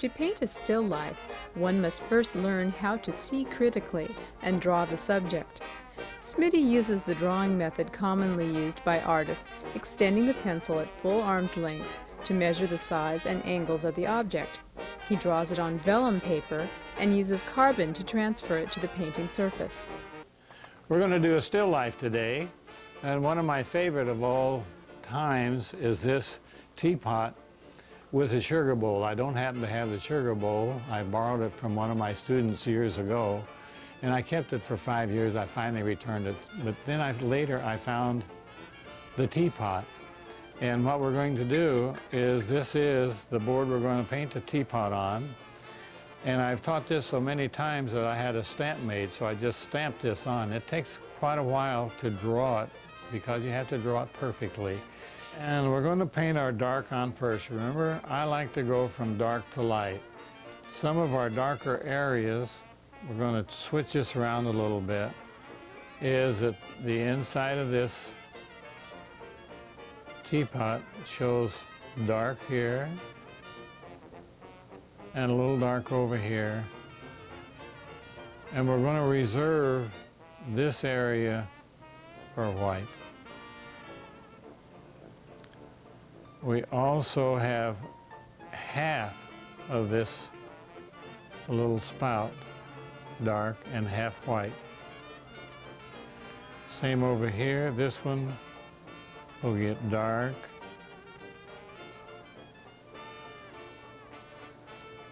To paint a still life, one must first learn how to see critically and draw the subject. Smitty uses the drawing method commonly used by artists, extending the pencil at full arm's length to measure the size and angles of the object. He draws it on vellum paper and uses carbon to transfer it to the painting surface. We're going to do a still life today, and one of my favorite of all times is this teapot with a sugar bowl. I don't happen to have the sugar bowl. I borrowed it from one of my students years ago, and I kept it for 5 years. I finally returned it, but then later I found the teapot. And what we're going to do is, this is the board we're going to paint the teapot on. And I've taught this so many times that I had a stamp made, so I just stamped this on. It takes quite a while to draw it because you have to draw it perfectly. And we're going to paint our dark on first. Remember, I like to go from dark to light. Some of our darker areas, we're going to switch this around a little bit, is that the inside of this teapot shows dark here and a little dark over here. And we're going to reserve this area for white. We also have half of this little spout dark and half white. Same over here. This one will get dark.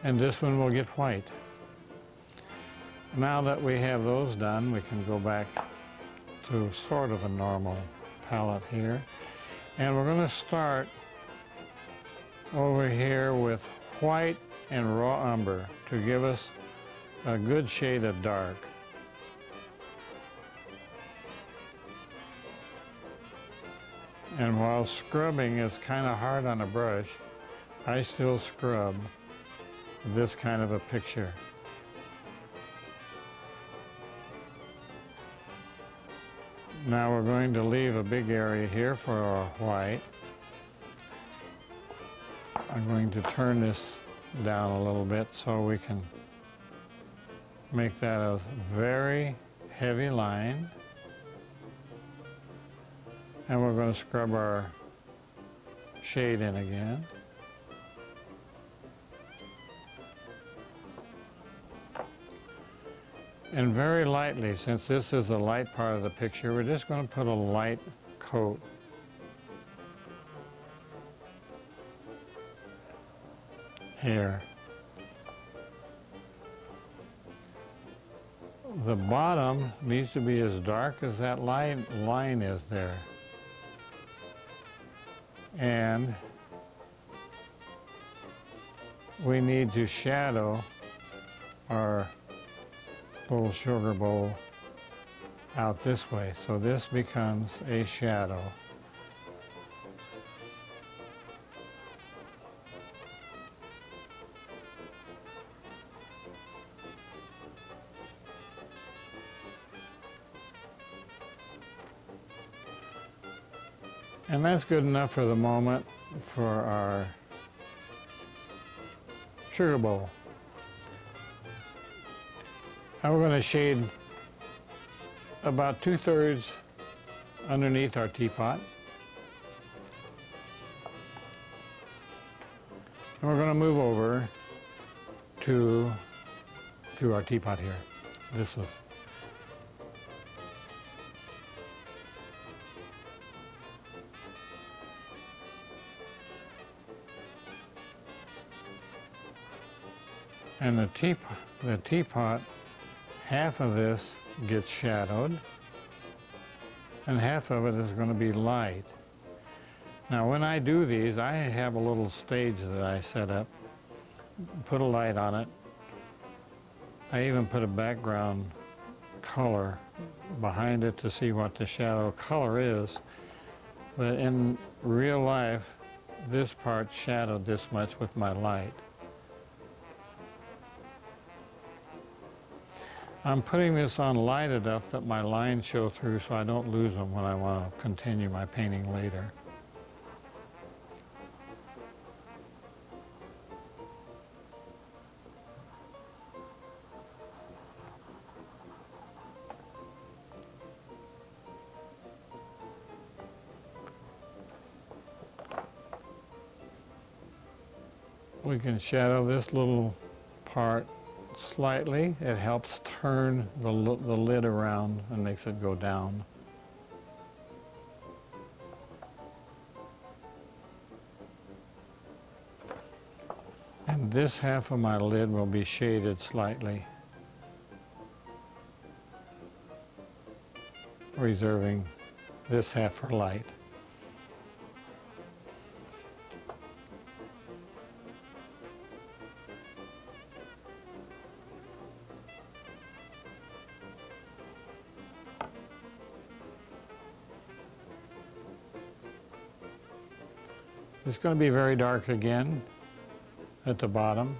And this one will get white. Now that we have those done, we can go back to sort of a normal palette here. And we're going to start over here with white and raw umber to give us a good shade of dark. And while scrubbing is kind of hard on a brush, I still scrub this kind of a picture. Now we're going to leave a big area here for our white. I'm going to turn this down a little bit so we can make that a very heavy line. And we're going to scrub our shade in again. And very lightly, since this is the light part of the picture, we're just going to put a light coat here. The bottom needs to be as dark as that line is there. And we need to shadow our little sugar bowl out this way, so this becomes a shadow. And that's good enough for the moment for our sugar bowl. Now we're going to shade about 2/3 underneath our teapot. And we're going to move over to our teapot here. This was. And the teapot, half of this gets shadowed, and half of it is going to be light. Now when I do these, I have a little stage that I set up, put a light on it. I even put a background color behind it to see what the shadow color is. But in real life, this part shadowed this much with my light. I'm putting this on light enough that my lines show through so I don't lose them when I want to continue my painting later. We can shadow this little part slightly. It helps turn the lid around and makes it go down. And this half of my lid will be shaded slightly, reserving this half for light. It's going to be very dark again at the bottom.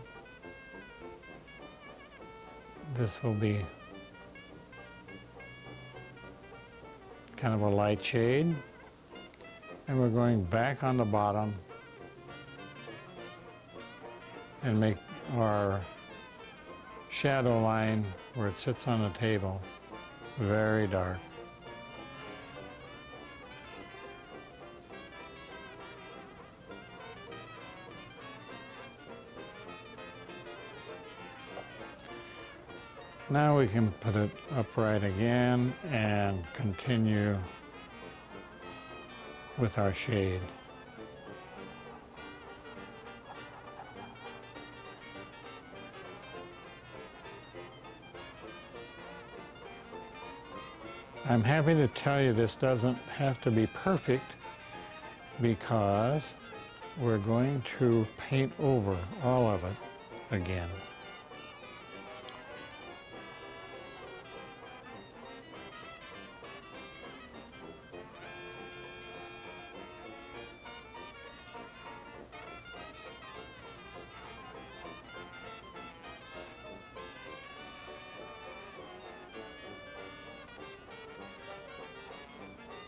This will be kind of a light shade. And we're going back on the bottom and make our shadow line where it sits on the table very dark. Now we can put it upright again and continue with our shade. I'm happy to tell you this doesn't have to be perfect because we're going to paint over all of it again.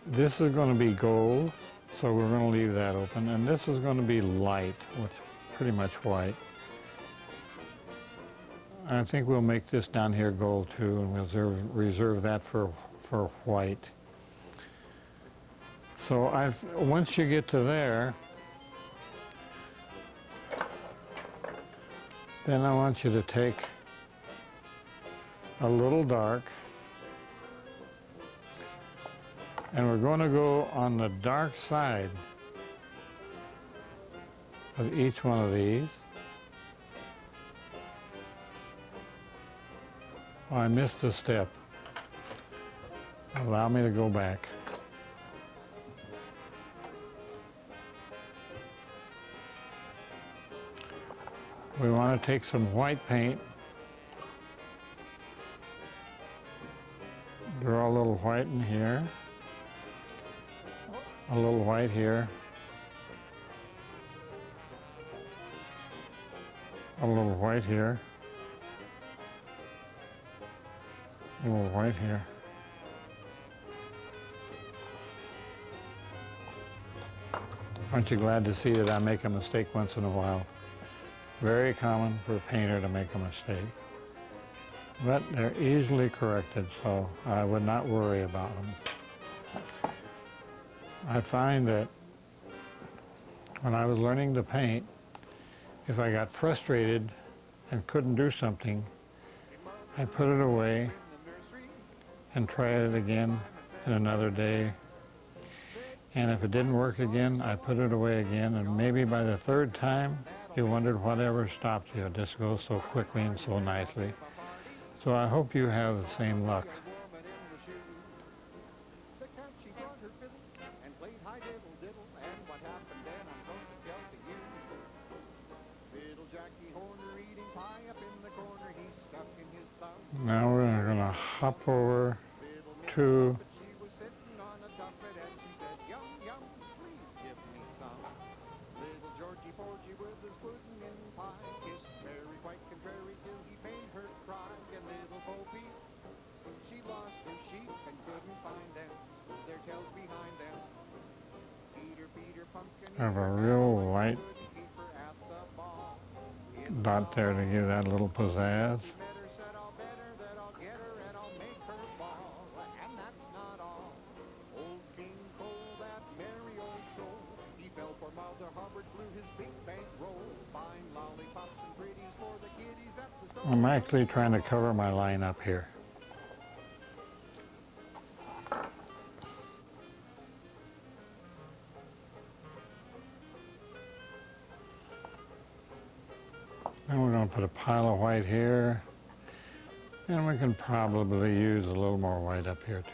This is going to be gold, so we're going to leave that open. And this is going to be light with pretty much white. I think we'll make this down here gold too, and we'll reserve that for white. So once you get to there, then I want you to take a little dark, and we're going to go on the dark side of each one of these. Oh, I missed a step. Allow me to go back. We want to take some white paint, draw a little white in here, a little white here, a little white here, a little white here. Aren't you glad to see that I make a mistake once in a while? Very common for a painter to make a mistake. But they're easily corrected, so I would not worry about them. I find that when I was learning to paint, if I got frustrated and couldn't do something, I put it away and tried it again in another day. And if it didn't work again, I put it away again, and maybe by the third time, you wondered whatever stopped you. It just goes so quickly and so nicely. So I hope you have the same luck. Now we're going to hop over to have a real white dot there to give that a little pizzazz. I'm actually trying to cover my line up here. And we're going to put a pile of white here, and we can probably use a little more white up here too.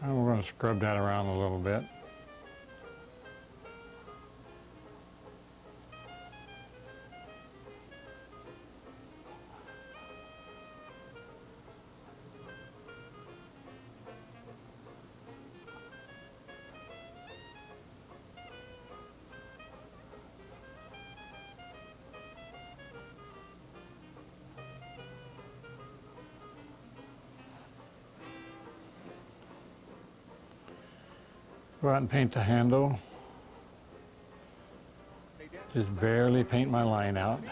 And we're going to scrub that around a little bit. Go out and paint the handle. Just barely paint my line out.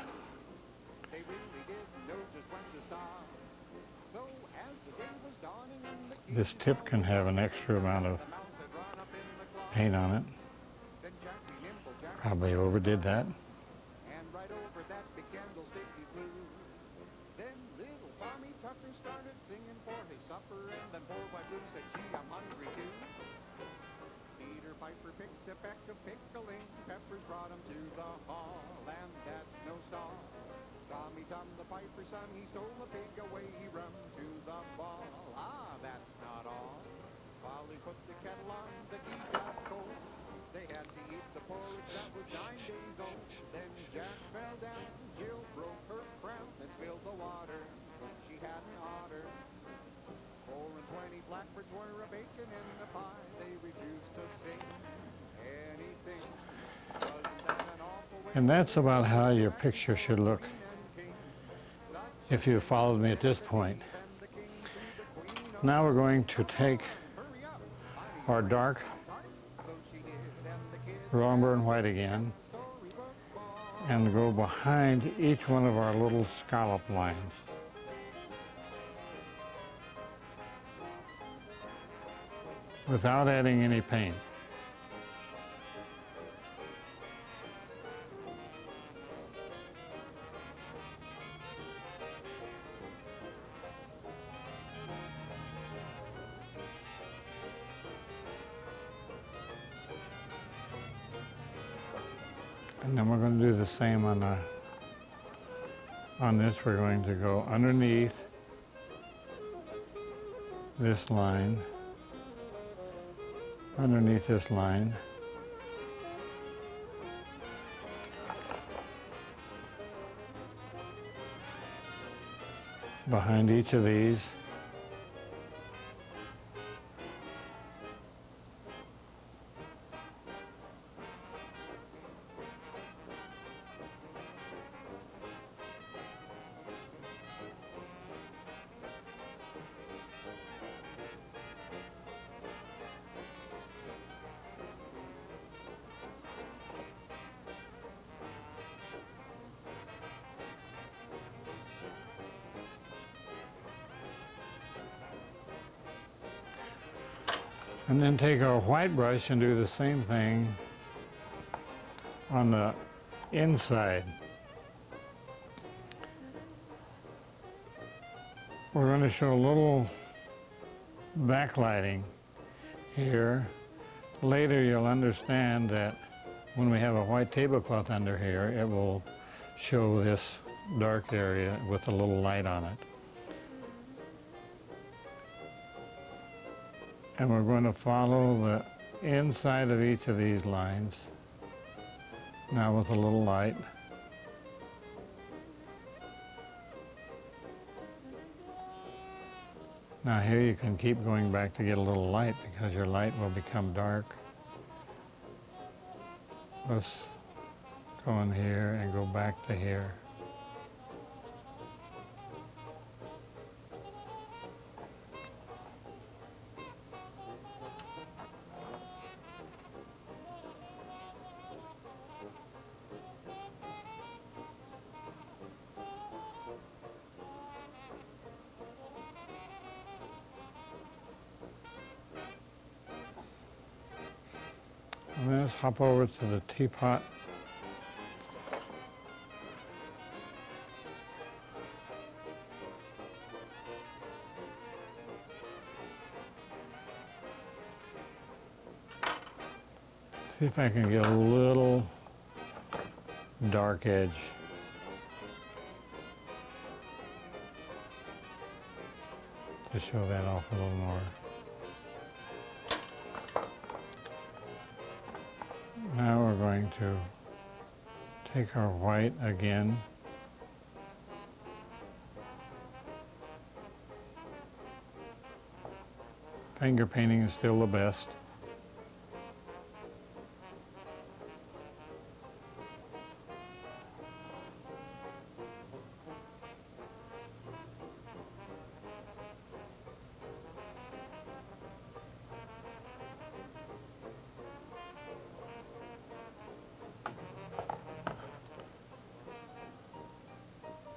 This tip can have an extra amount of paint on it. Probably overdid that. Piper picked a peck of pickling peppers, brought him to the hall, and that's no song. Tommy Tom the piper's son, he stole a pig away, he run to the ball. Ah, that's not all. While he put the kettle on, the tea got cold. They had to eat the porridge that was 9 days old. Then Jack fell down, Jill broke her crown, and spilled the water. She had an otter. 4 and 20 blackbirds were a baking in the pie. They refused to sing anything. Wasn't that an awful way? And that's about how your picture should look if you followed me at this point. Now we're going to take our dark raw burn white again and go behind each one of our little scallop lines. Without adding any paint. And then we're going to do the same on this. We're going to go underneath this line. Underneath this line, behind each of these, and then take our white brush and do the same thing on the inside. We're going to show a little backlighting here. Later you'll understand that when we have a white tablecloth under here, it will show this dark area with a little light on it. And we're going to follow the inside of each of these lines, now with a little light. Now here you can keep going back to get a little light because your light will become dark. Let's go in here and go back to here. And then let's hop over to the teapot. See if I can get a little dark edge. To show that off a little more. Now we're going to take our white again. Finger painting is still the best.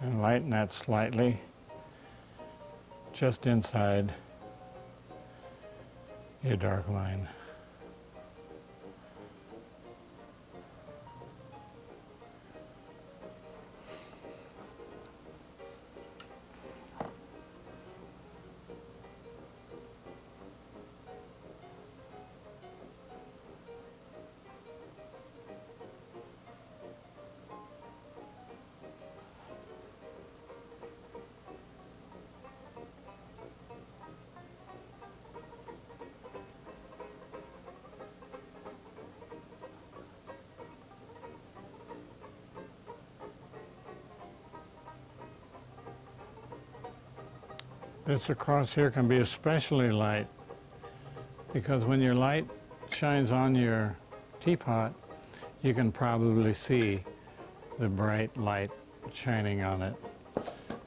And lighten that slightly, just inside your dark line. This across here can be especially light because when your light shines on your teapot, you can probably see the bright light shining on it.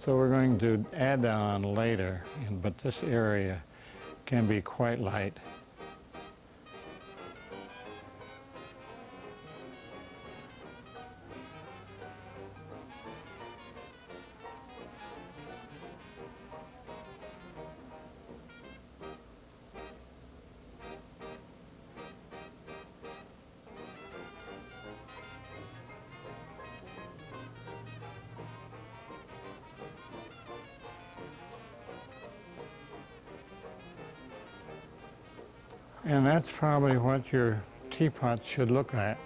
So we're going to add that on later, but this area can be quite light. And that's probably what your teapot should look like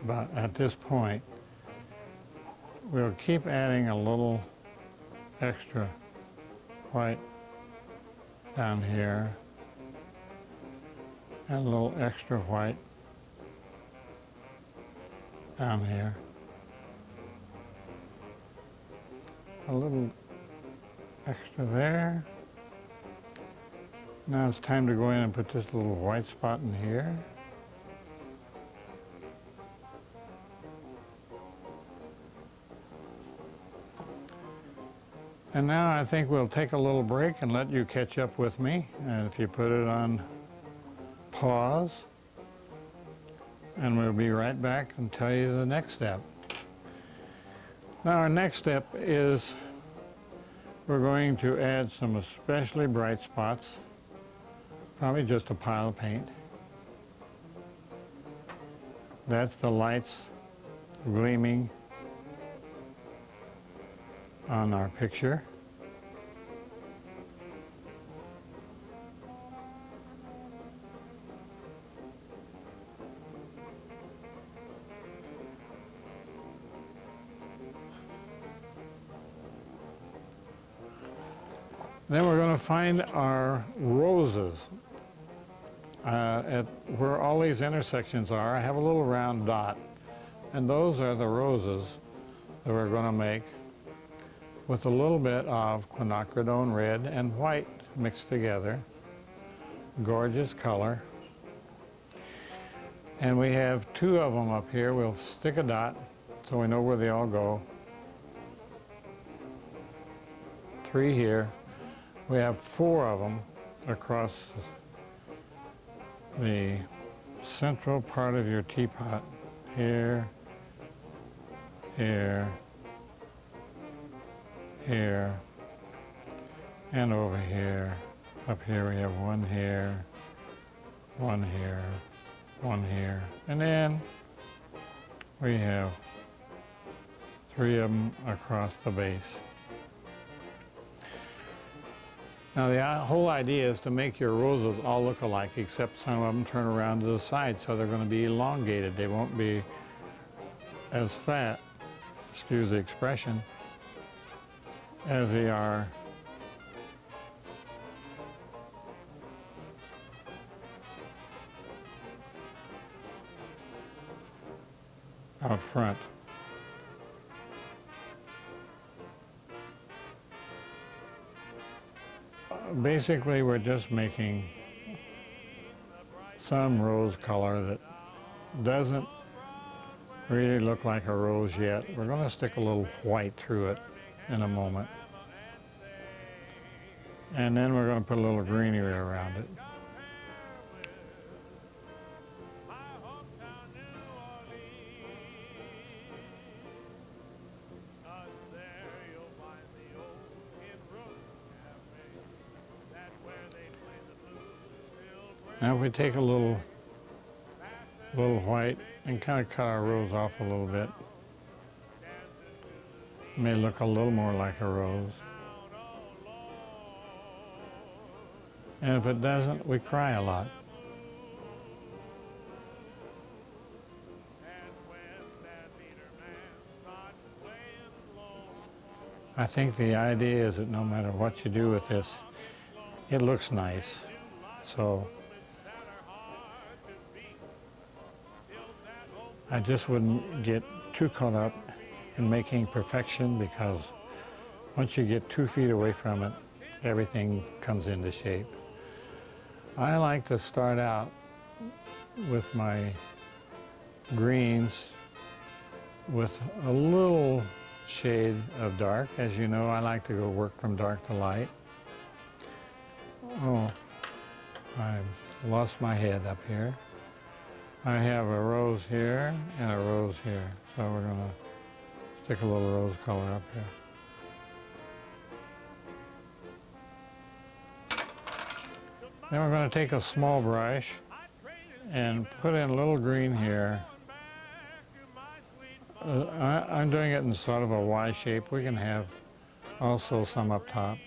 about at this point. We'll keep adding a little extra white down here and a little extra white down here. A little extra there. Now it's time to go in and put this little white spot in here. And now I think we'll take a little break and let you catch up with me. And if you put it on pause, and we'll be right back and tell you the next step. Now our next step is we're going to add some especially bright spots. Probably just a pile of paint. That's the lights gleaming on our picture. Then we're going to find our roses. At where all these intersections are, I have a little round dot, and those are the roses that we're going to make with a little bit of quinacridone red and white mixed together. Gorgeous color. And we have two of them up here. We'll stick a dot so we know where they all go. Three here. We have four of them across the central part of your teapot. Here, here, here, and over here. Up here we have one here, one here, one here. And then we have 3 of them across the base. Now the whole idea is to make your roses all look alike, except some of them turn around to the side, so they're going to be elongated. They won't be as fat, excuse the expression, as they are out front. Basically, we're just making some rose color that doesn't really look like a rose yet. We're going to stick a little white through it in a moment. And then we're going to put a little greenery around it. Now if we take a little white and kind of cut our rose off a little bit, it may look a little more like a rose. And if it doesn't, we cry a lot. I think the idea is that no matter what you do with this, it looks nice. So I just wouldn't get too caught up in making perfection, because once you get 2 feet away from it, everything comes into shape. I like to start out with my greens with a little shade of dark. As you know, I like to go work from dark to light. Oh, I lost my head up here. I have a rose here and a rose here, so we're going to stick a little rose color up here. Then we're going to take a small brush and put in a little green here. I'm doing it in sort of a Y shape. We can have also some up top.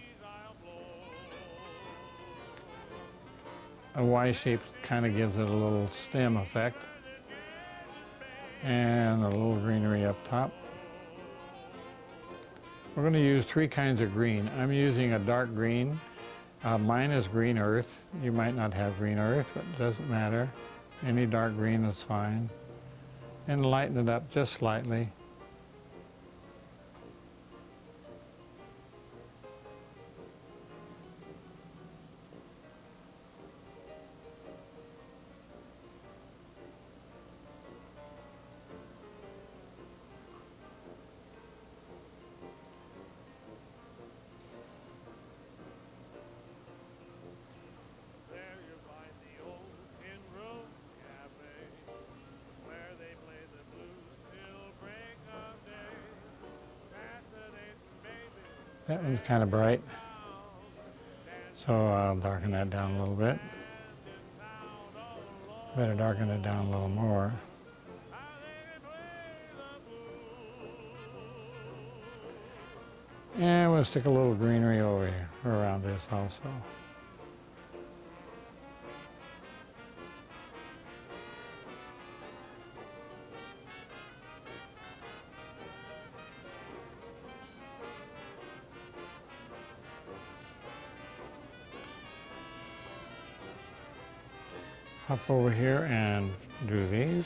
A Y shape kind of gives it a little stem effect, and a little greenery up top. We're going to use 3 kinds of green. I'm using a dark green. Mine is green earth. You might not have green earth, but it doesn't matter. Any dark green is fine. And lighten it up just slightly. That one's kind of bright, so I'll darken that down a little bit. Better darken it down a little more. And we'll stick a little greenery over here around this also. Hop over here and do these.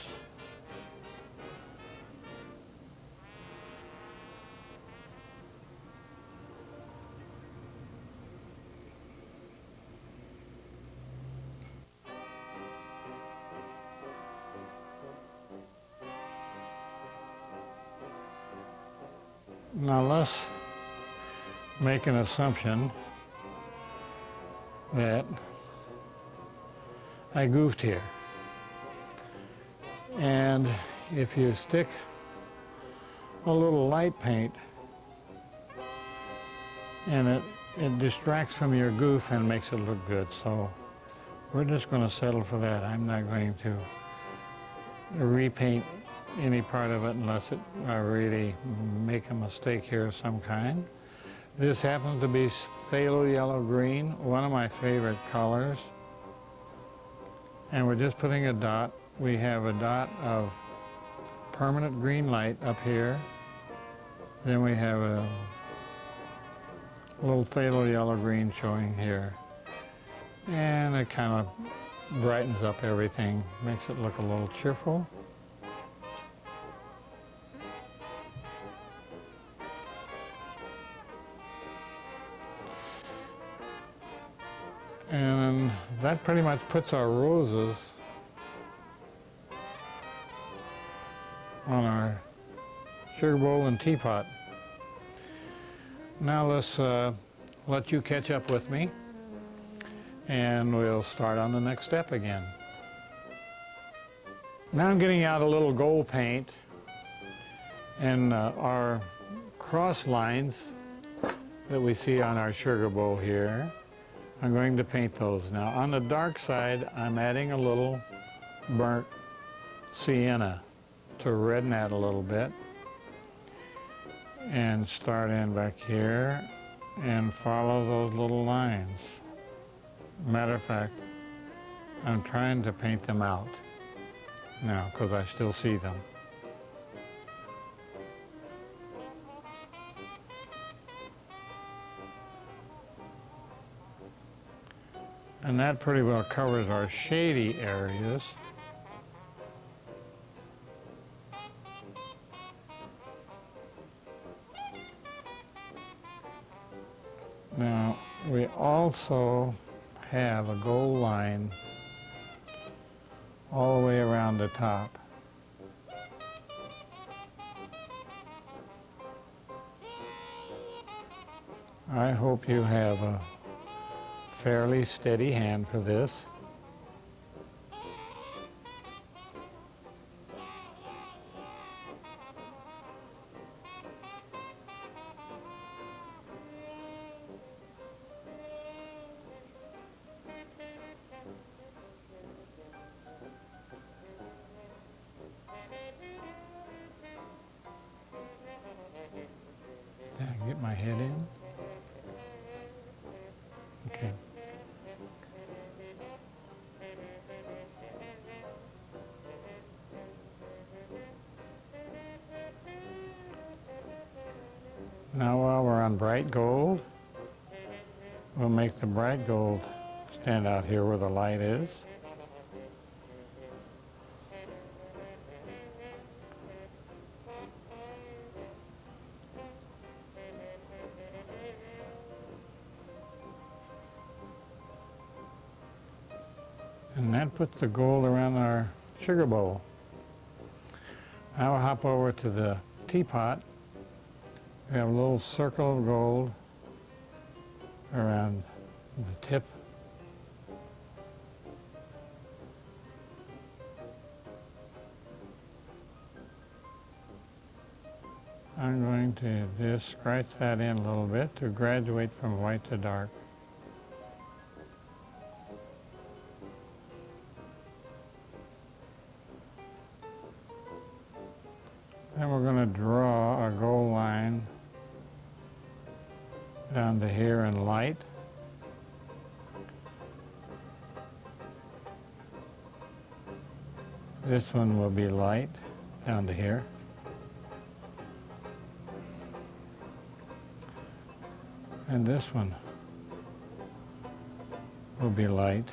Now let's make an assumption that I goofed here. And if you stick a little light paint, and it distracts from your goof and makes it look good. So we're just going to settle for that. I'm not going to repaint any part of it unless I really make a mistake here of some kind. This happens to be phthalo yellow green, one of my favorite colors. And we're just putting a dot. We have a dot of permanent green light up here. Then we have a little phthalo yellow green showing here. And it kind of brightens up everything, makes it look a little cheerful. And that pretty much puts our roses on our sugar bowl and teapot. Now let's let you catch up with me, and we'll start on the next step again. Now I'm getting out a little gold paint, and our cross lines that we see on our sugar bowl here, I'm going to paint those. Now on the dark side, I'm adding a little burnt sienna to redden that a little bit. And start in back here and follow those little lines. Matter of fact, I'm trying to paint them out now because I still see them. And that pretty well covers our shady areas. Now, we also have a gold line all the way around the top. I hope you have a fairly steady hand for this. Get my head in. Okay. Now while we're on bright gold, we'll make the bright gold stand out here where the light is. And that puts the gold around our sugar bowl. Now we'll hop over to the teapot. We have a little circle of gold around the tip. I'm going to just scratch that in a little bit to graduate from white to dark. Then we're going to draw a gold line down to here in light. This one will be light down to here. And this one will be light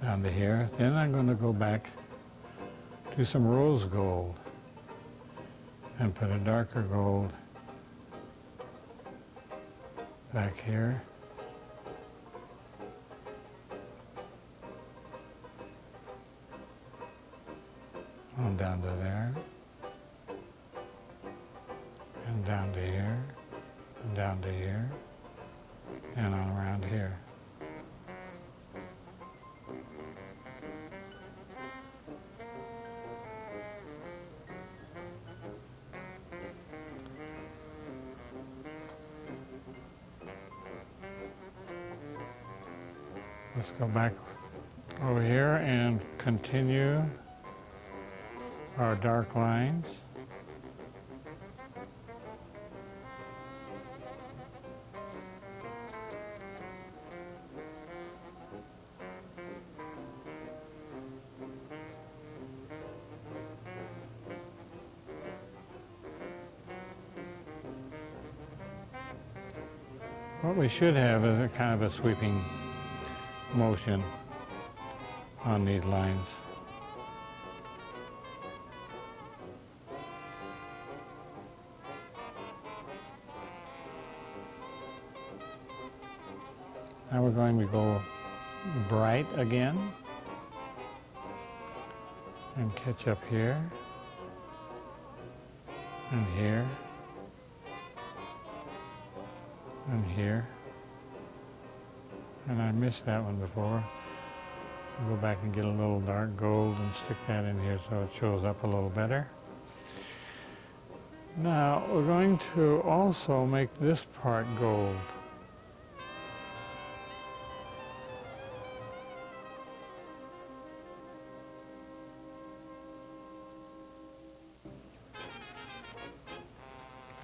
down to here. Then I'm going to go back to some rose gold and put a darker gold back here. On down to there, and down to here, and down to here, and on around here. Let's go back over here and continue our dark lines. What we should have is a kind of a sweeping motion on these lines. Now we're going to go bright again and catch up here and here and here, and I missed that one before. I'll go back and get a little dark gold and stick that in here so it shows up a little better. Now we're going to also make this part gold.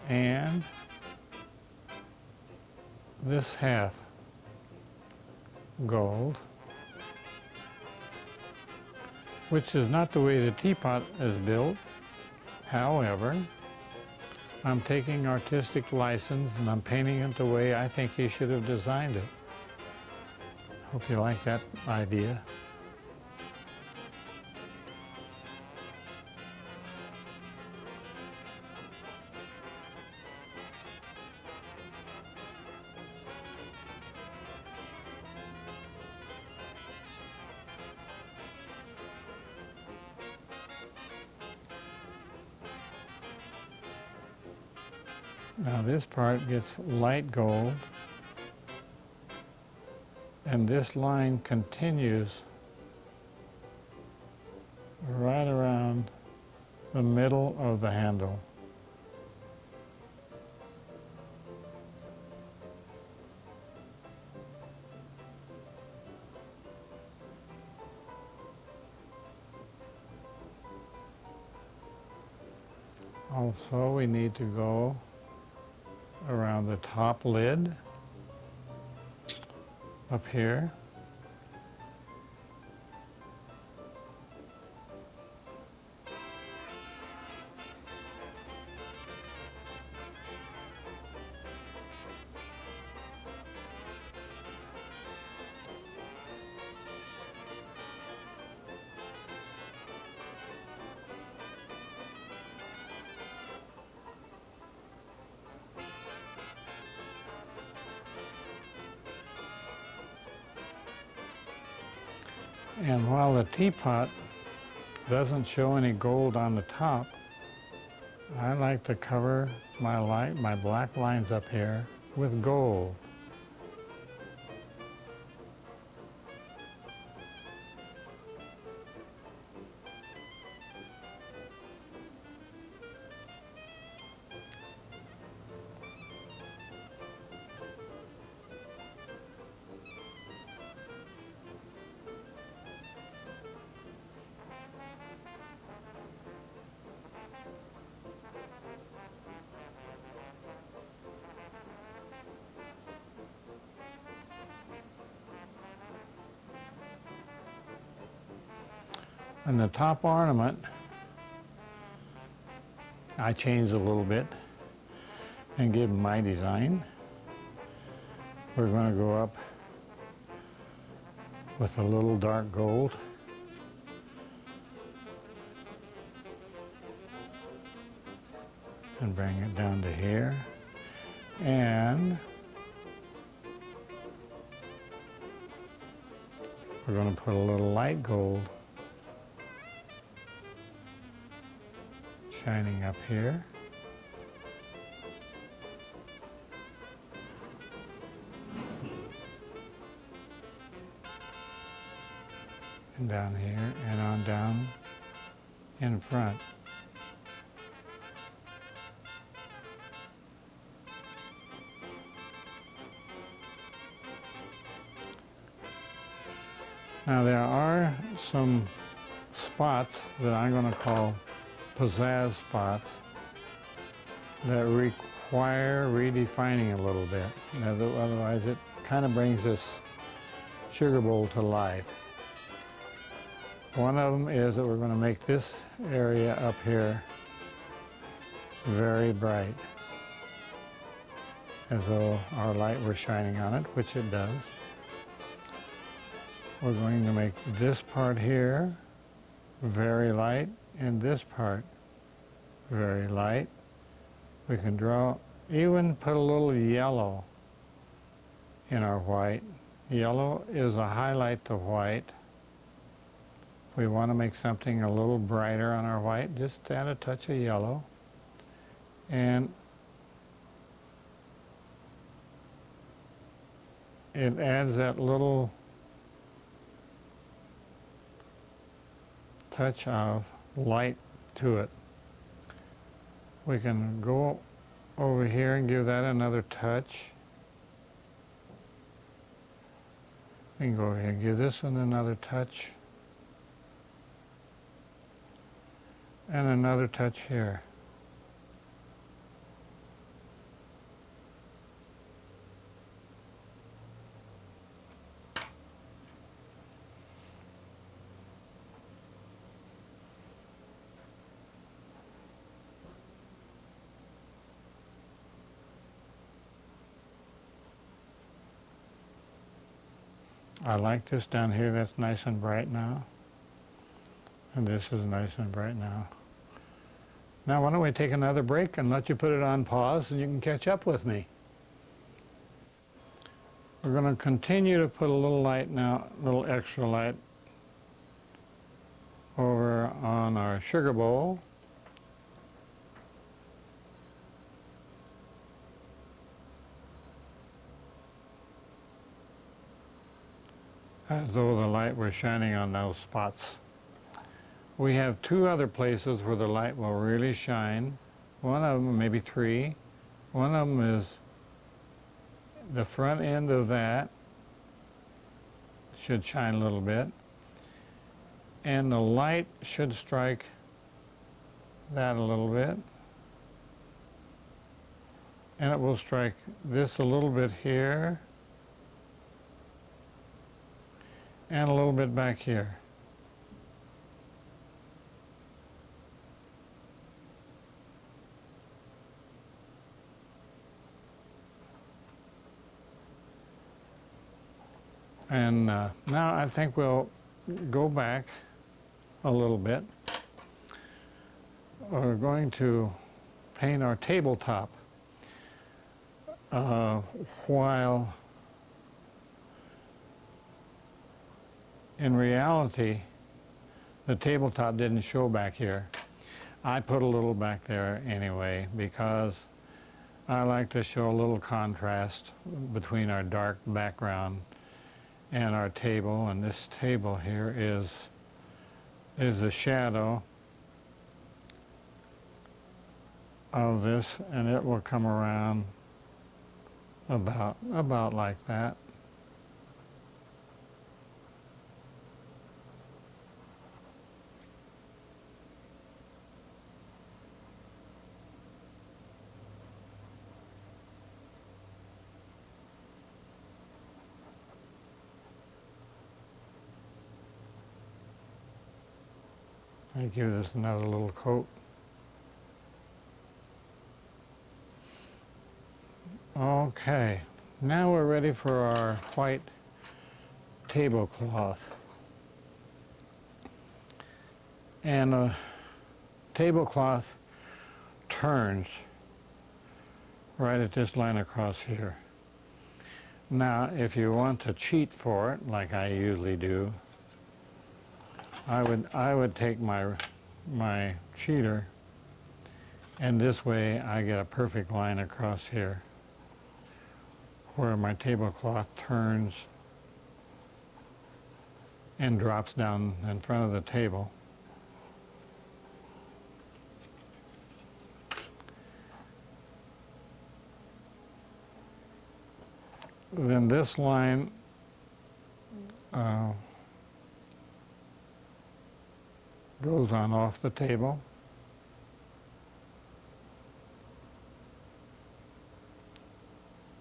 And this half gold, which is not the way the teapot is built. However, I'm taking artistic license and I'm painting it the way I think he should have designed it. Hope you like that idea. Now this part gets light gold, and this line continues right around the middle of the handle. Also, we need to go around the top lid up here. And while the teapot doesn't show any gold on the top, I like to cover my black lines up here with gold. And the top ornament, I changed a little bit and give my design. We're going to go up with a little dark gold. And bring it down to here. And we're going to put a little light gold shining up here. And down here and on down in front. Now there are some spots that I'm going to call pizzazz spots that require redefining a little bit. Otherwise it kind of brings this sugar bowl to life. One of them is that we're going to make this area up here very bright, as though our light were shining on it, which it does. We're going to make this part here very light and this part very light. We can draw, even put a little yellow in our white. Yellow is a highlight to white. If we want to make something a little brighter on our white, just add a touch of yellow. And it adds that little touch of light to it. We can go over here and give that another touch. We can go over here and give this one another touch. And another touch here. I like this down here, that's nice and bright now. And this is nice and bright now. Now why don't we take another break and let you put it on pause and you can catch up with me. We're going to continue to put a little light now, a little extra light over on our sugar bowl. As though the light were shining on those spots. We have two other places where the light will really shine. One of them, maybe three. One of them is the front end of that should shine a little bit. And the light should strike that a little bit. And it will strike this a little bit here. And a little bit back here. And now I think we'll go back a little bit. We're going to paint our tabletop while in reality, the tabletop didn't show back here. I put a little back there anyway because I like to show a little contrast between our dark background and our table. And this table here is a shadow of this, and it will come around about like that. I give this another little coat. Okay, now we're ready for our white tablecloth. And a tablecloth turns right at this line across here. Now, if you want to cheat for it, like I usually do, I would take my cheater, and this way I get a perfect line across here where my tablecloth turns and drops down in front of the table. Then this line goes on off the table,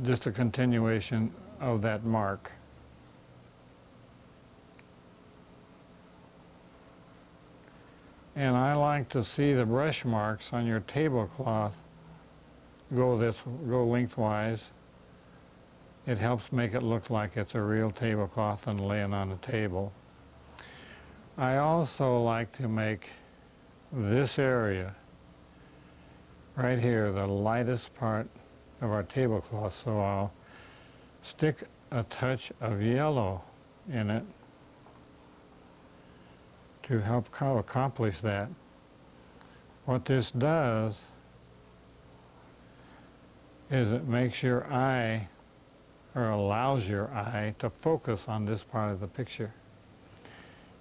just a continuation of that mark. And I like to see the brush marks on your tablecloth go lengthwise. It helps make it look like it's a real tablecloth and laying on a table. I also like to make this area right here the lightest part of our tablecloth, so I'll stick a touch of yellow in it to help accomplish that. What this does is it makes your eye, or allows your eye, to focus on this part of the picture.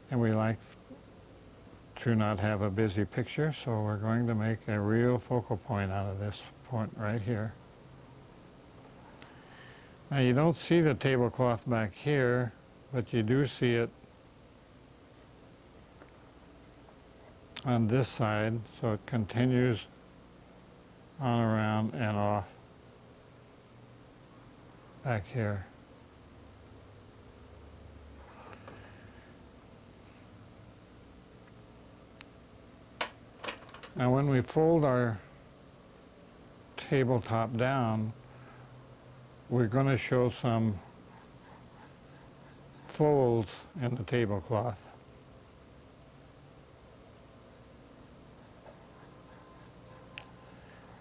And we like to not have a busy picture, so we're going to make a real focal point out of this point right here. Now you don't see the tablecloth back here, but you do see it on this side, so it continues on around and off back here. Now when we fold our tabletop down, we're going to show some folds in the tablecloth.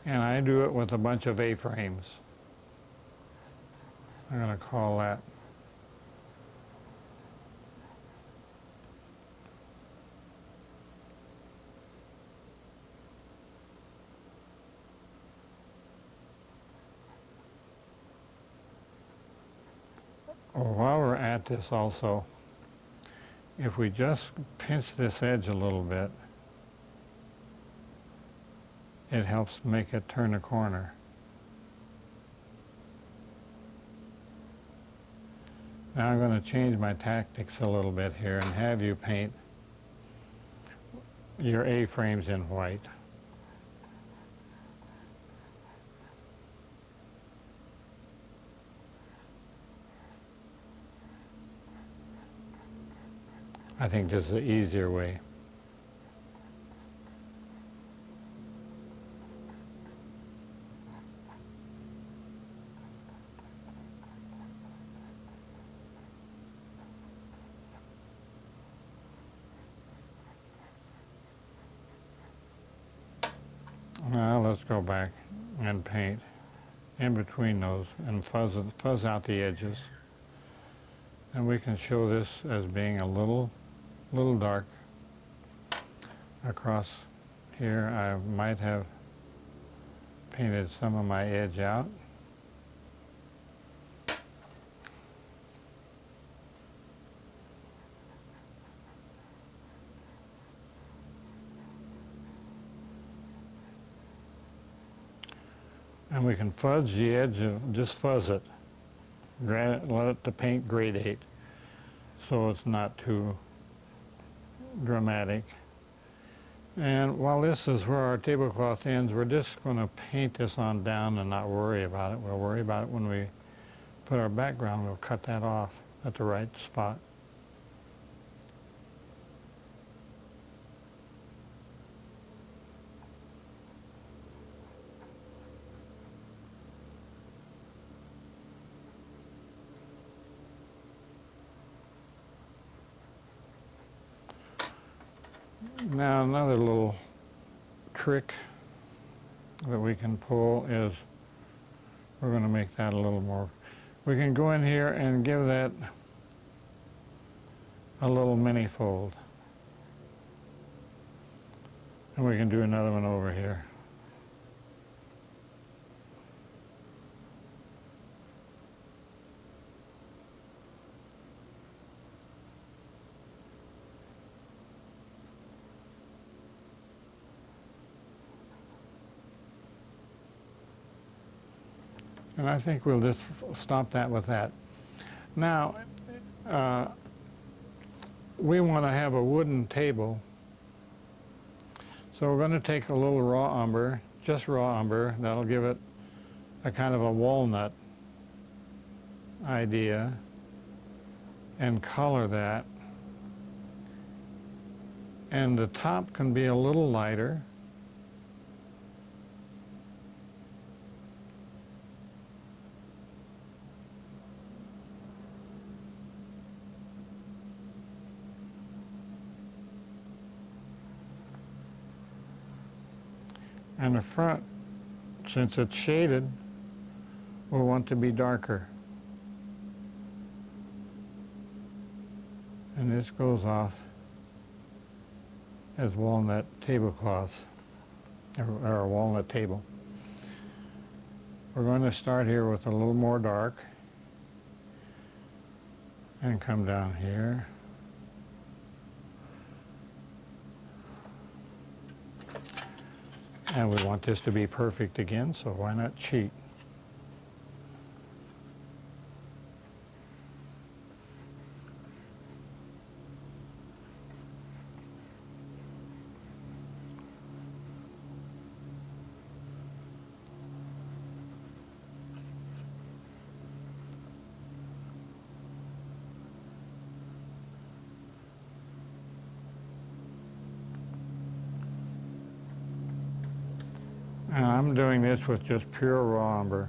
And I do it with a bunch of A-frames. I'm going to call that. While we're at this also, if we just pinch this edge a little bit, it helps make it turn a corner. Now I'm going to change my tactics a little bit here and have you paint your A-frames in white. I think this is the easier way. Now let's go back and paint in between those and fuzz out the edges. And we can show this as being a little dark across here. I might have painted some of my edge out. And we can fudge the edge, just fuzz it. Let the paint gradate so it's not too dramatic. And while this is where our tablecloth ends, we're just going to paint this on down and not worry about it. We'll worry about it when we put our background. We'll cut that off at the right spot. Now another little trick that we can pull is we're going to make that a little more. We can go in here and give that a little mini fold. And we can do another one over here. And I think we'll just stop that with that. Now, we want to have a wooden table. So we're going to take a little raw umber, just raw umber. That'll give it a kind of a walnut idea and color that. And the top can be a little lighter. And the front, since it's shaded, will want to be darker. And this goes off as walnut tablecloth, or a walnut table. We're going to start here with a little more dark and come down here. And we want this to be perfect again, so why not cheat? And I'm doing this with just pure raw umber.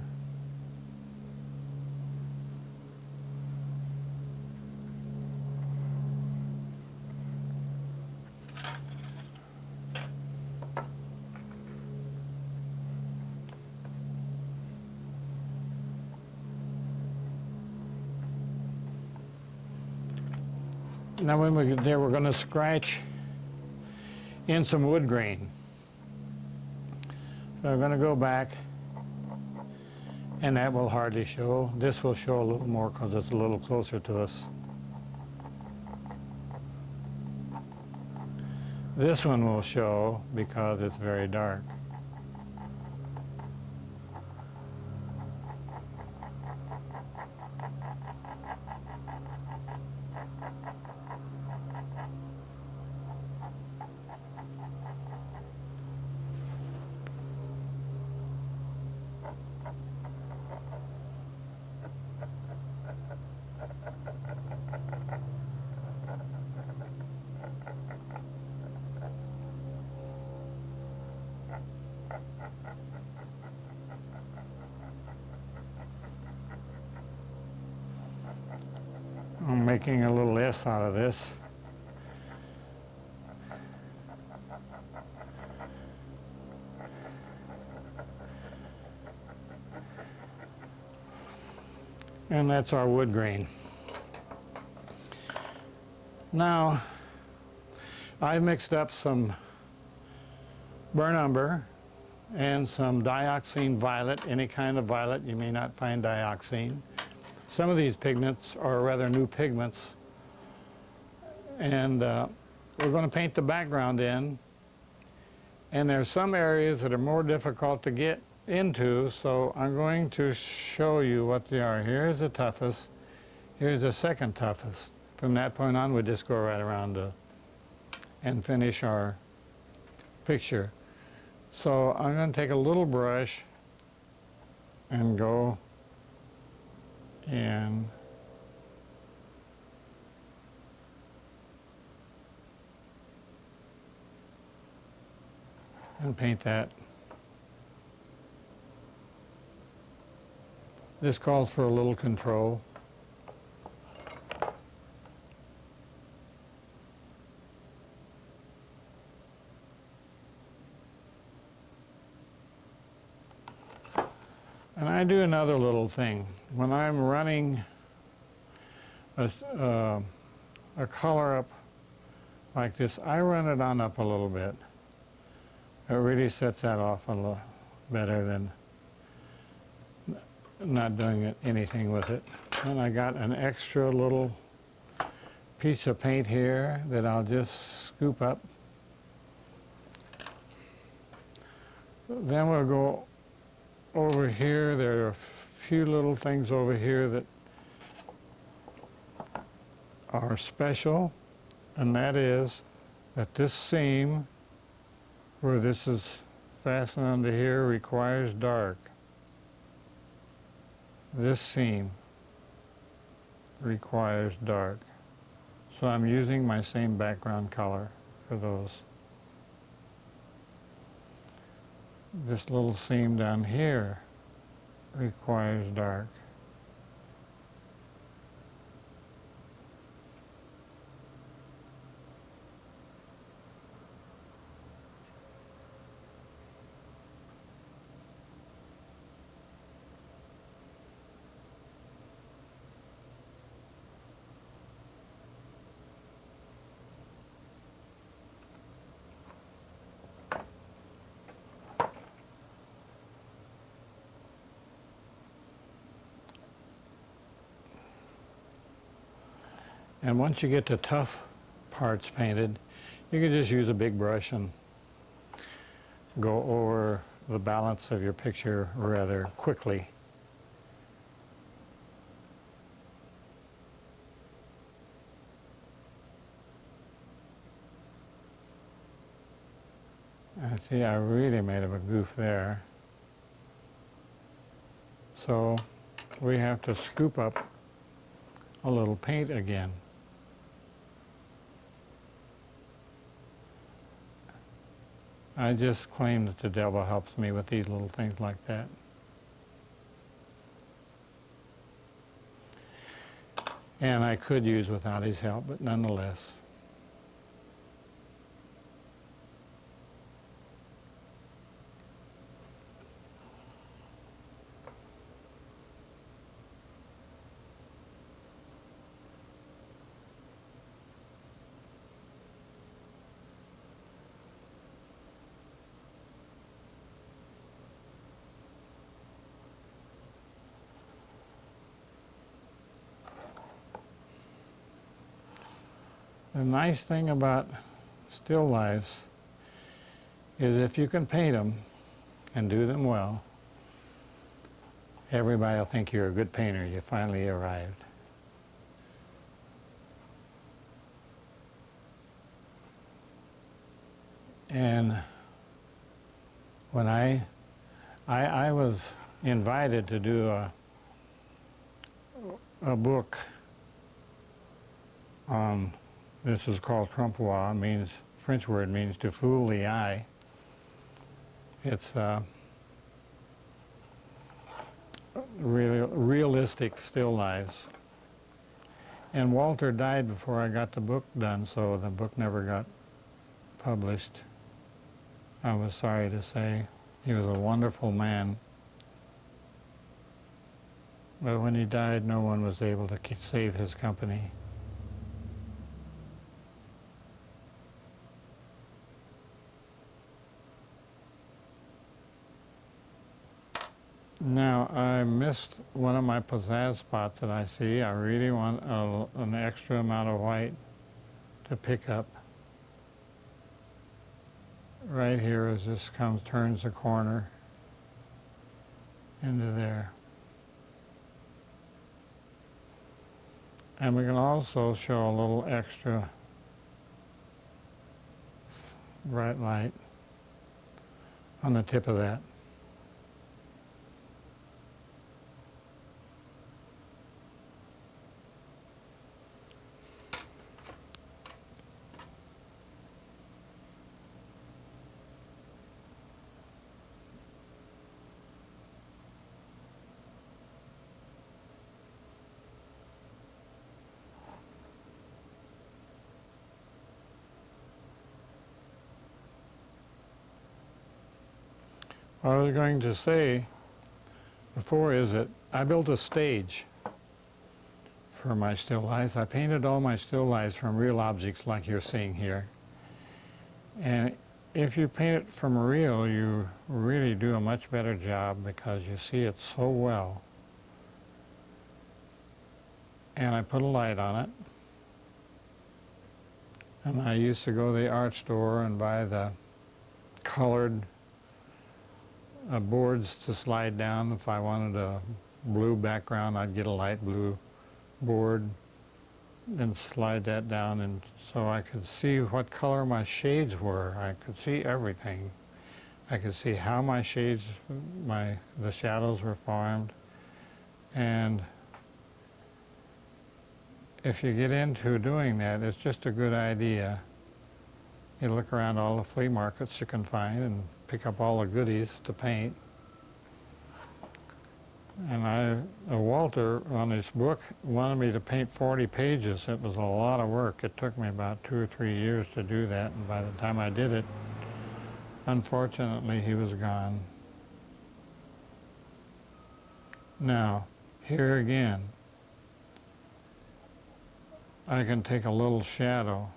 Now when we get there, we're going to scratch in some wood grain. So I'm going to go back, and that will hardly show. This will show a little more because it's a little closer to us. This one will show because it's very dark. I'm making a little S out of this. And that's our wood grain. Now, I've mixed up some burnt umber and some dioxine violet, any kind of violet. You may not find dioxine. Some of these pigments are rather new pigments, and we're going to paint the background in, and there's some areas that are more difficult to get into, so I'm going to show you what they are. Here's the toughest, here's the second toughest. From that point on, we just go right around and finish our picture. So I'm going to take a little brush and go in and paint that. This calls for a little control. And I do another little thing. When I'm running a color up like this, I run it on up a little bit. It really sets that off a little better than not doing anything with it. And I got an extra little piece of paint here that I'll just scoop up. Then we'll go over here. There are a few little things over here that are special, and that is that this seam where this is fastened onto here requires dark. This seam requires dark. So I'm using my same background color for those. This little seam down here requires dark. And once you get the tough parts painted, you can just use a big brush and go over the balance of your picture rather quickly. See, I really made a goof there. So we have to scoop up a little paint again. I just claim that the devil helps me with these little things like that. And I could use without his help, but nonetheless. The nice thing about still lifes is if you can paint them and do them well, everybody will think you're a good painter. You finally arrived. And when I was invited to do a book on, this is called trompe-l'oeil, means, French word means to fool the eye. It's really realistic still lives. And Walter died before I got the book done, so the book never got published. I was sorry to say. He was a wonderful man. But when he died, no one was able to save his company. Now, I missed one of my pizzazz spots that I see. I really want an extra amount of white to pick up. Right here as this turns the corner into there. And we can also show a little extra bright light on the tip of that. What I was going to say before is that I built a stage for my still lives. I painted all my still lives from real objects like you're seeing here. And if you paint it from real, you really do a much better job because you see it so well. And I put a light on it. And I used to go to the art store and buy the colored boards to slide down. If I wanted a blue background, I'd get a light blue board and slide that down, and so I could see what color my shades were. I could see everything. I could see how my shades, the shadows were formed, and if you get into doing that, it's just a good idea. You look around all the flea markets you can find and pick up all the goodies to paint. And Walter, on his book, wanted me to paint 40 pages. It was a lot of work. It took me about 2 or 3 years to do that, and by the time I did it, unfortunately, he was gone. Now, here again, I can take a little shadow.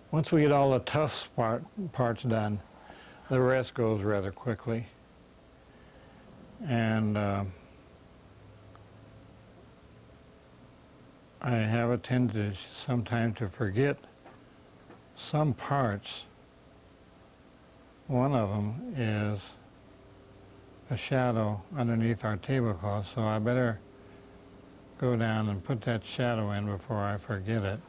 Once we get all the tough parts done, the rest goes rather quickly. And I have a tendency sometimes to forget some parts. One of them is a shadow underneath our tablecloth, so I better go down and put that shadow in before I forget it.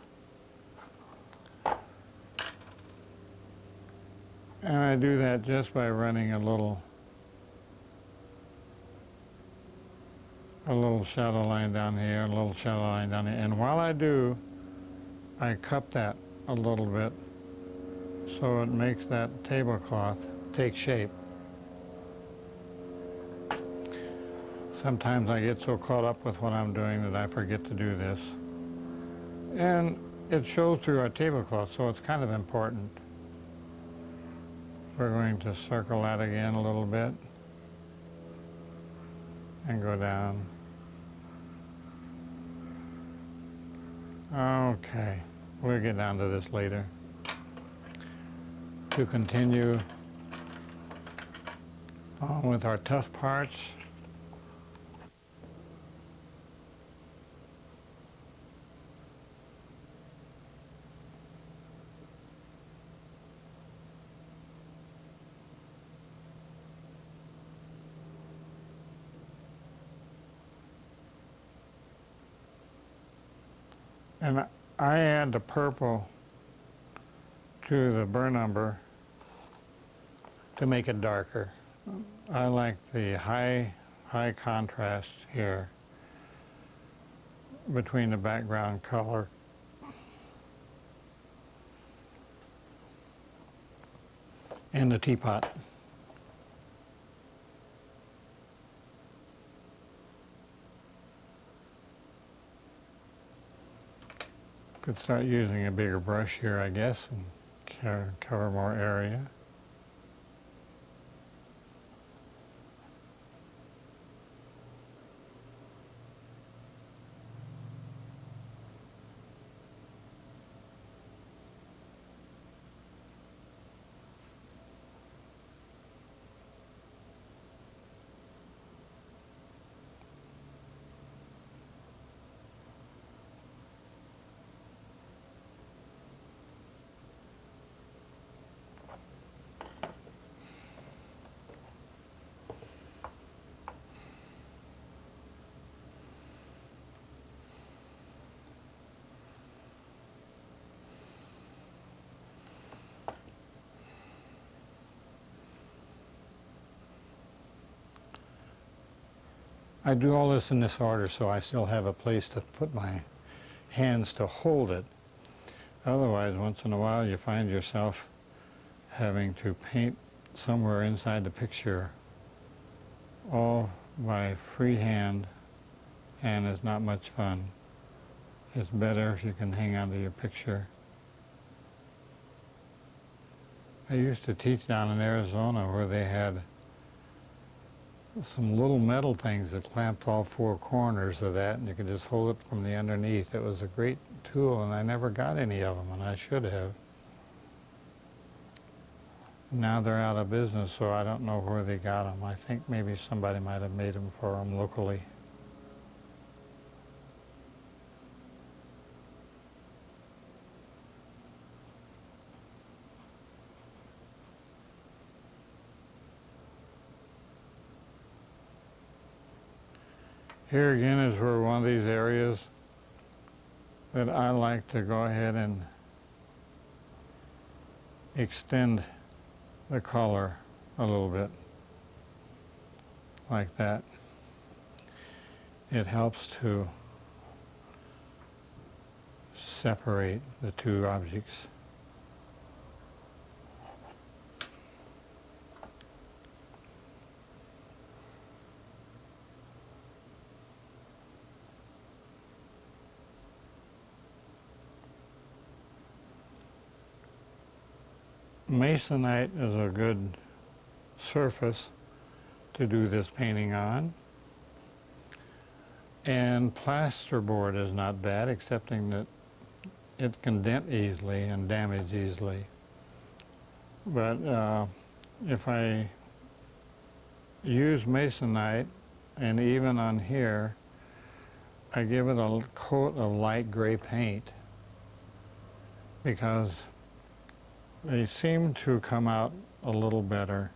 And I do that just by running a little shadow line down here, a little shadow line down here. And while I do, I cup that a little bit so it makes that tablecloth take shape. Sometimes I get so caught up with what I'm doing that I forget to do this. And it shows through our tablecloth, so it's kind of important. We're going to circle that again a little bit and go down. Okay, we'll get down to this later. To continue on with our tough parts, and I add the purple to the burn umber to make it darker. I like the high contrast here between the background color and the teapot. Could start using a bigger brush here, I guess, and cover more area. I do all this in this order so I still have a place to put my hands to hold it. Otherwise, once in a while, you find yourself having to paint somewhere inside the picture all by freehand, and it's not much fun. It's better if you can hang on to your picture. I used to teach down in Arizona where they had some little metal things that clamped all 4 corners of that, and you could just hold it from the underneath. It was a great tool, and I never got any of them, and I should have. Now they're out of business, so I don't know where they got them. I think maybe somebody might have made them for them locally. Here again is where one of these areas that I like to go ahead and extend the color a little bit, like that. It helps to separate the two objects. Masonite is a good surface to do this painting on. And plasterboard is not bad, excepting that it can dent easily and damage easily. But if I use masonite, and even on here, I give it a coat of light gray paint, because they seem to come out a little better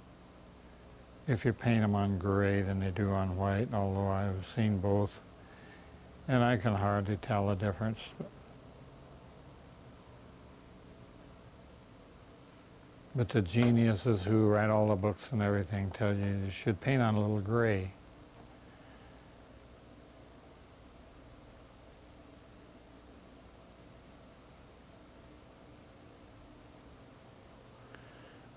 if you paint them on gray than they do on white, although I've seen both and I can hardly tell the difference. But the geniuses who write all the books and everything tell you should paint on a little gray.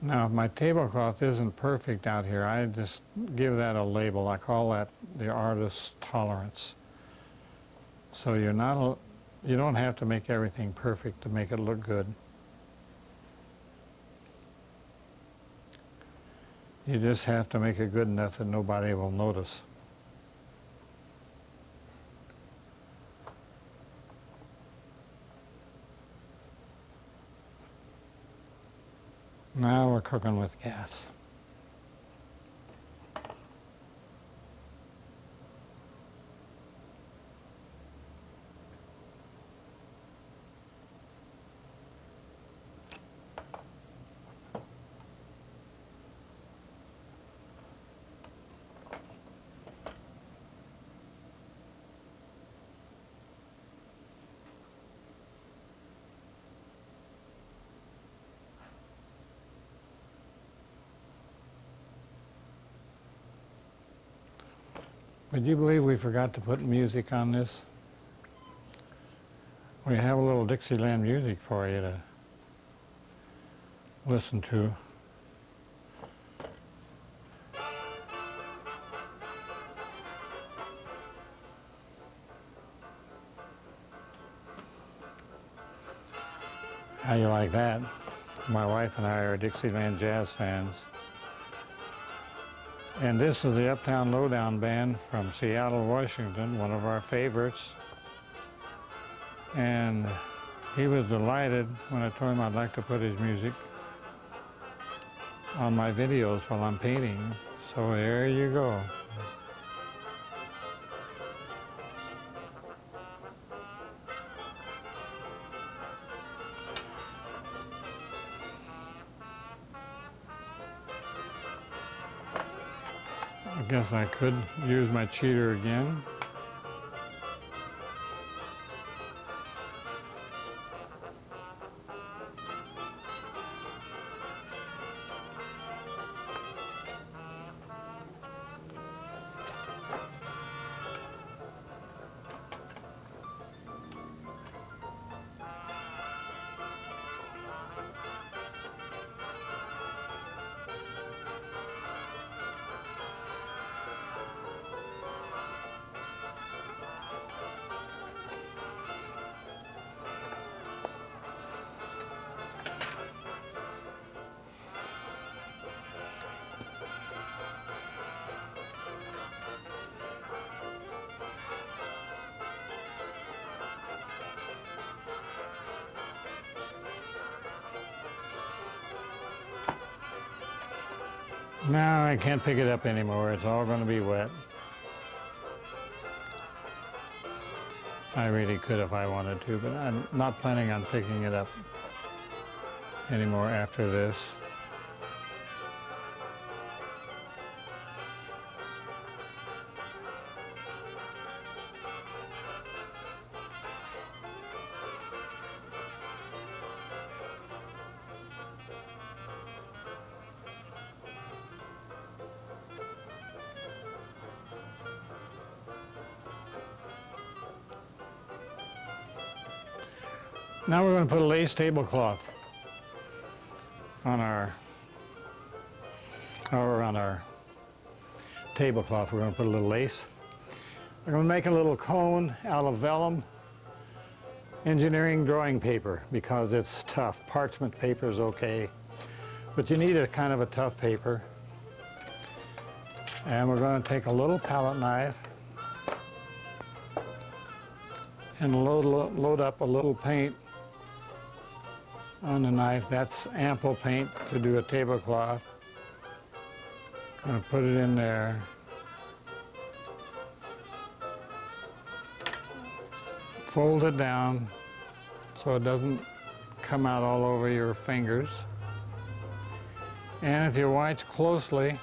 Now, if my tablecloth isn't perfect out here, I just give that a label. I call that the artist's tolerance. So you don't have to make everything perfect to make it look good. You just have to make it good enough that nobody will notice. Now we're cooking with gas. Would you believe we forgot to put music on this? We have a little Dixieland music for you to listen to. How you like that? My wife and I are Dixieland jazz fans. And this is the Uptown Lowdown Band from Seattle, Washington, one of our favorites. And he was delighted when I told him I'd like to put his music on my videos while I'm painting. So there you go. I guess I could use my cheater again. No, I can't pick it up anymore. It's all going to be wet. I really could if I wanted to, but I'm not planning on picking it up anymore after this. Now we're going to put a lace tablecloth on our tablecloth. We're going to put a little lace. We're going to make a little cone out of vellum engineering drawing paper because it's tough. Parchment paper is okay, but you need a kind of a tough paper. And we're going to take a little palette knife and load up a little paint on the knife. That's ample paint to do a tablecloth. Going to put it in there. Fold it down so it doesn't come out all over your fingers. And if you watch closely,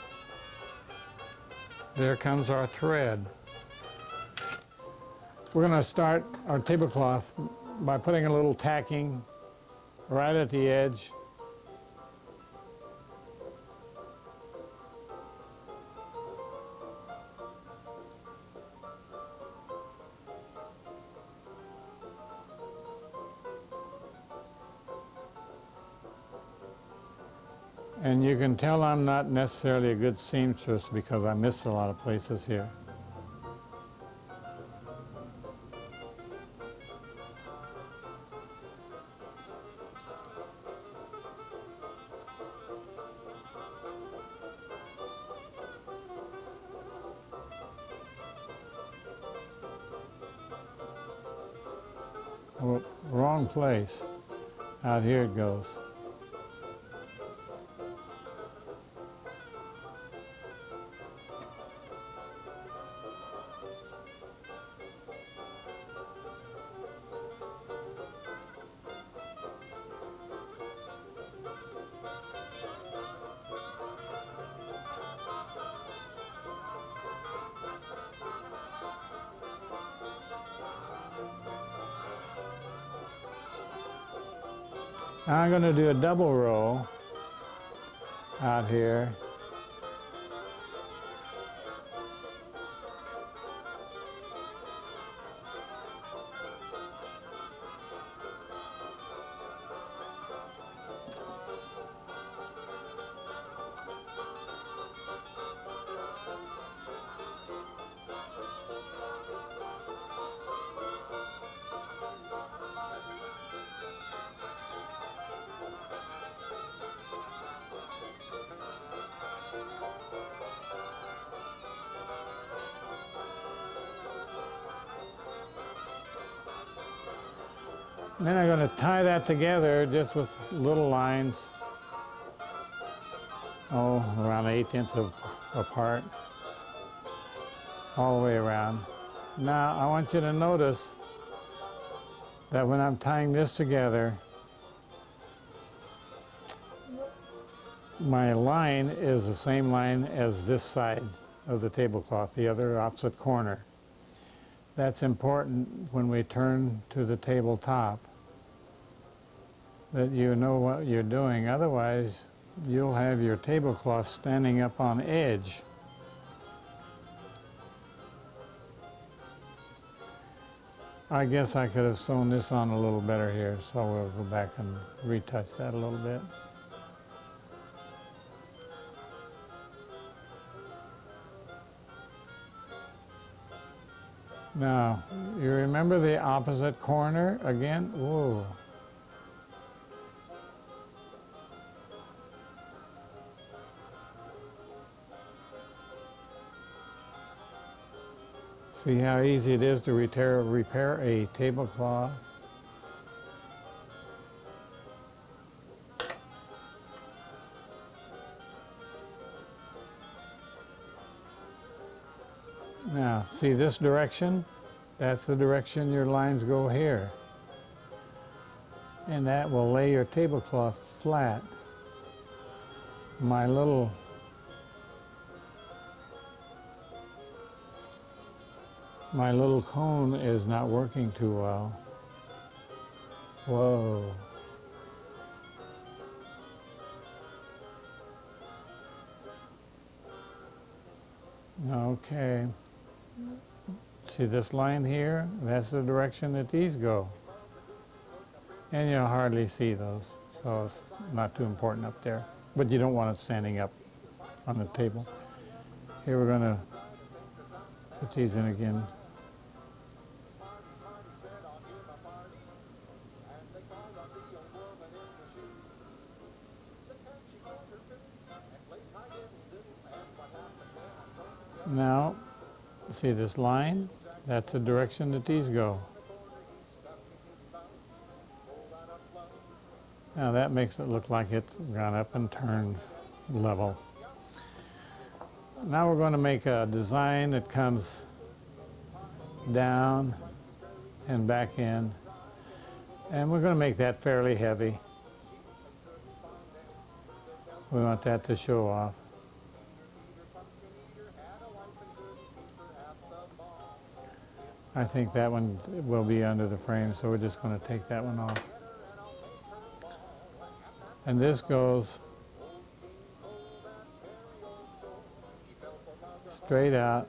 there comes our thread. We're going to start our tablecloth by putting a little tacking right at the edge. And you can tell I'm not necessarily a good seamstress because I miss a lot of places here. Well, wrong place. Out here it goes. Now I'm going to do a double row out here. Then I'm going to tie that together just with little lines, around 1/8 inch apart, all the way around. Now I want you to notice that when I'm tying this together, my line is the same line as this side of the tablecloth, the other opposite corner. That's important when we turn to the tabletop, that you know what you're doing. Otherwise, you'll have your tablecloth standing up on edge. I guess I could have sewn this on a little better here, so we'll go back and retouch that a little bit. Now, you remember the opposite corner again? Whoa. See how easy it is to repair a tablecloth? Now, see this direction? That's the direction your lines go here. And that will lay your tablecloth flat. My little cone is not working too well. Whoa. Okay. See this line here? That's the direction that these go. And you'll hardly see those, so it's not too important up there. But you don't want it standing up on the table. Here we're going to put these in again. Now, see this line? That's the direction that these go. Now that makes it look like it's gone up and turned level. Now we're going to make a design that comes down and back in. And we're going to make that fairly heavy. We want that to show off. I think that one will be under the frame, so we're just going to take that one off. And this goes straight out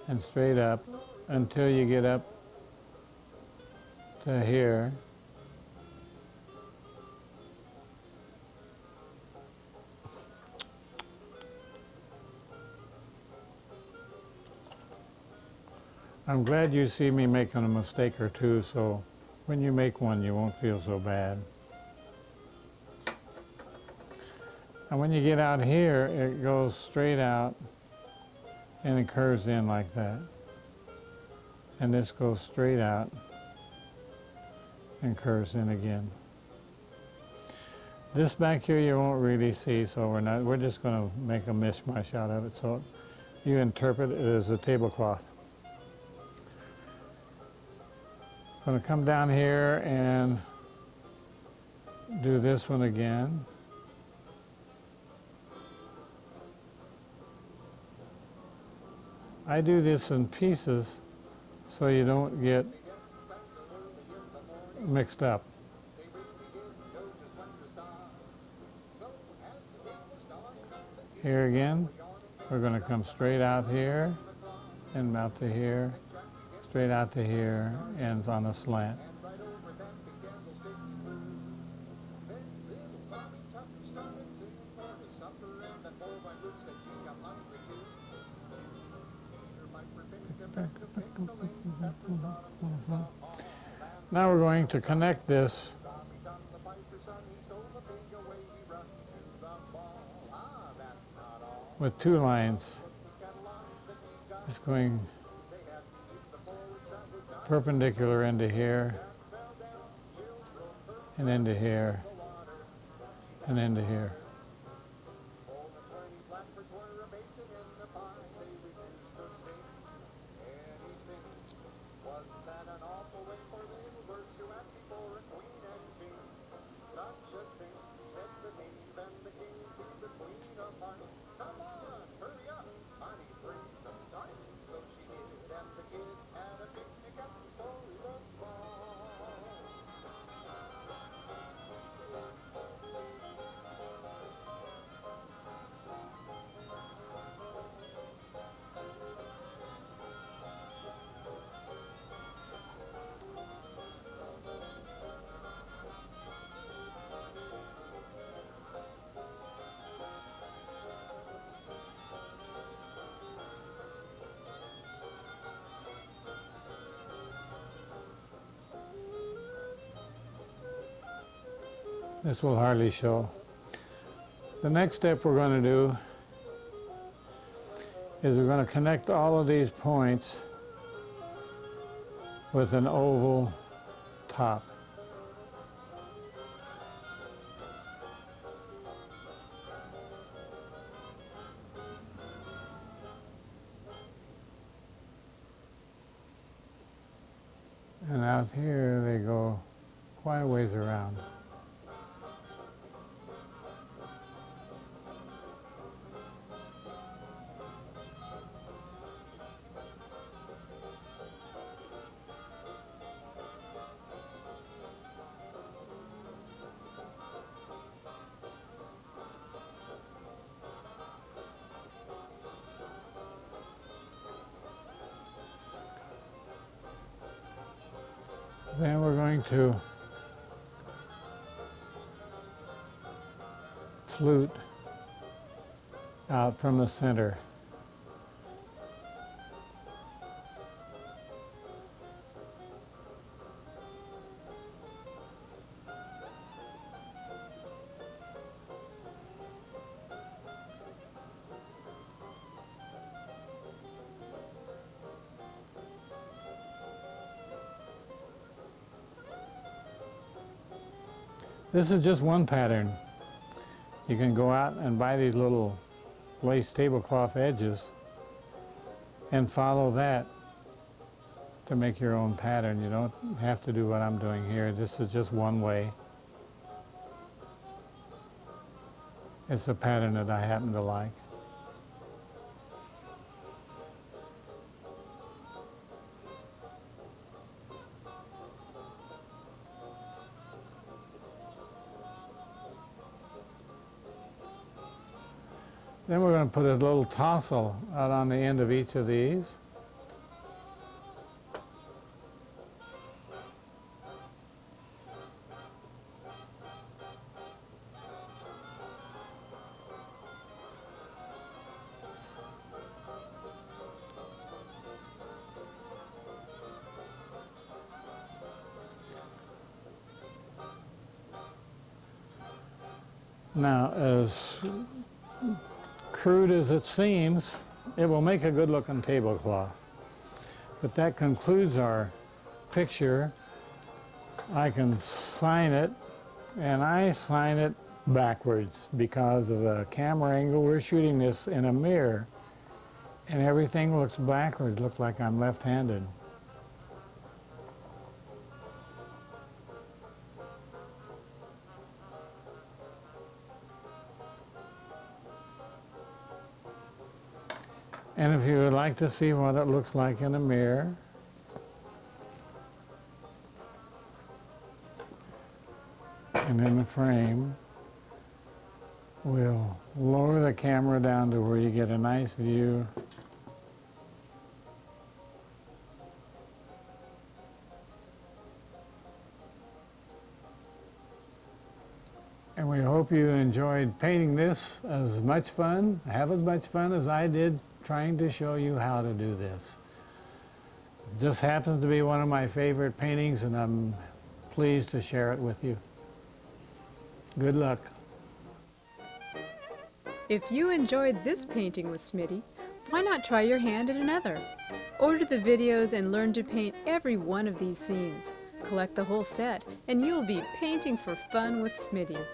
and straight up until you get up to here. I'm glad you see me making a mistake or two, so when you make one, you won't feel so bad. And when you get out here, it goes straight out and it curves in like that. And this goes straight out and curves in again. This back here you won't really see, so we're just going to make a mishmash out of it, so you interpret it as a tablecloth. I'm going to come down here and do this one again. I do this in pieces so you don't get mixed up. Here again, we're going to come straight out here and out to here. Straight out to here, ends on a slant. Now we're going to connect this with two lines. Just going perpendicular into here, and into here, and into here. This will hardly show. The next step we're going to do is we're going to connect all of these points with an oval top. And out here they go quite a ways around. Then we're going to flute out from the center. This is just one pattern. You can go out and buy these little lace tablecloth edges and follow that to make your own pattern. You don't have to do what I'm doing here. This is just one way. It's a pattern that I happen to like. Then we're going to put a little tassel out on the end of each of these. Now, as crude as it seems, it will make a good looking tablecloth. But that concludes our picture. I can sign it, and I sign it backwards because of the camera angle. We're shooting this in a mirror, and everything looks backwards, looks like I'm left-handed. And if you would like to see what it looks like in a mirror, and in the frame, we'll lower the camera down to where you get a nice view. And we hope you enjoyed painting this have as much fun as I did trying to show you how to do this. It just happens to be one of my favorite paintings, and I'm pleased to share it with you. Good luck. If you enjoyed this painting with Smitty, why not try your hand at another? Order the videos and learn to paint every one of these scenes. Collect the whole set, and you'll be painting for fun with Smitty.